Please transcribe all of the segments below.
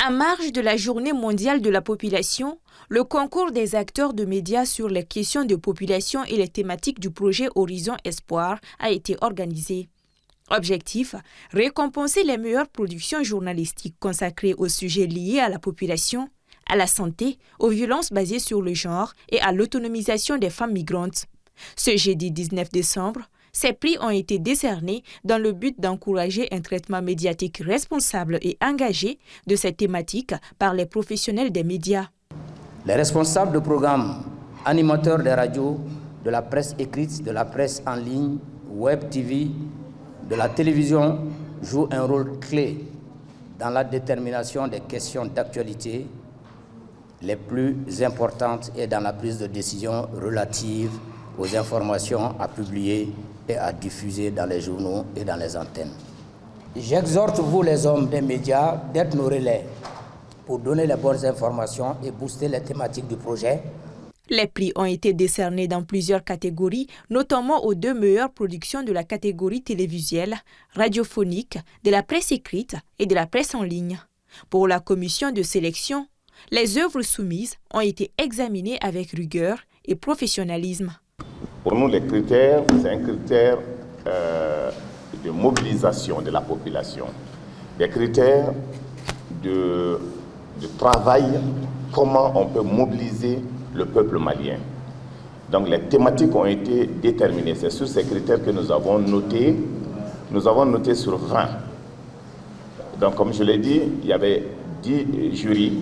À marge de la Journée mondiale de la population, le concours des acteurs de médias sur les questions de population et les thématiques du projet Horizon Espoir a été organisé. Objectif, récompenser les meilleures productions journalistiques consacrées aux sujets liés à la population, à la santé, aux violences basées sur le genre et à l'autonomisation des femmes migrantes. Ce jeudi 19 décembre, ces prix ont été décernés dans le but d'encourager un traitement médiatique responsable et engagé de cette thématique par les professionnels des médias. Les responsables de programmes, animateurs des radios, de la presse écrite, de la presse en ligne, web TV, de la télévision jouent un rôle clé dans la détermination des questions d'actualité les plus importantes et dans la prise de décision relative aux informations à publier et à diffuser dans les journaux et dans les antennes. J'exhorte vous les hommes des médias d'être nos relais pour donner les bonnes informations et booster les thématiques du projet. Les prix ont été décernés dans plusieurs catégories, notamment aux 2 meilleures productions de la catégorie télévisuelle, radiophonique, de la presse écrite et de la presse en ligne. Pour la commission de sélection, les œuvres soumises ont été examinées avec rigueur et professionnalisme. Pour nous, les critères, c'est un critère de mobilisation de la population, des critères de travail, comment on peut mobiliser le peuple malien. Donc les thématiques ont été déterminées. C'est sur ces critères que nous avons noté. Nous avons noté sur 20. Donc comme je l'ai dit, il y avait 10 jurys.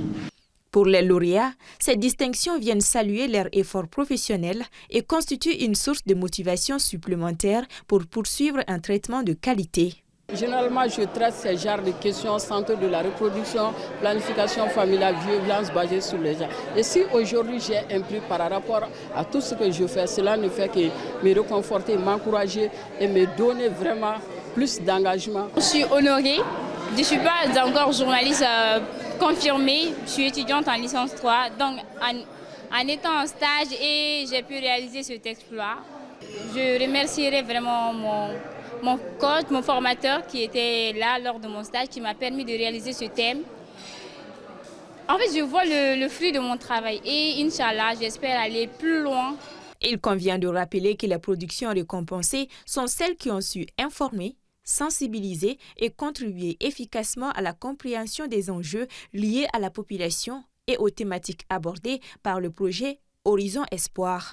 Pour les lauréats, ces distinctions viennent saluer leur effort professionnel et constituent une source de motivation supplémentaire pour poursuivre un traitement de qualité. Généralement, je traite ce genre de questions santé de la reproduction, planification familiale, violence basée sur les gens. Et si aujourd'hui j'ai un prix par rapport à tout ce que je fais, cela ne fait que me réconforter, m'encourager et me donner vraiment plus d'engagement. Je suis honorée. Je ne suis pas encore journaliste confirmée. Je suis étudiante en licence 3. Donc, en étant en stage, j'ai pu réaliser cet exploit. Je remercierai vraiment mon coach, mon formateur qui était là lors de mon stage, qui m'a permis de réaliser ce thème. En fait, je vois le fruit de mon travail et Inch'Allah, j'espère aller plus loin. Il convient de rappeler que les productions récompensées sont celles qui ont su informer, sensibiliser et contribuer efficacement à la compréhension des enjeux liés à la population et aux thématiques abordées par le projet Horizon Espoir.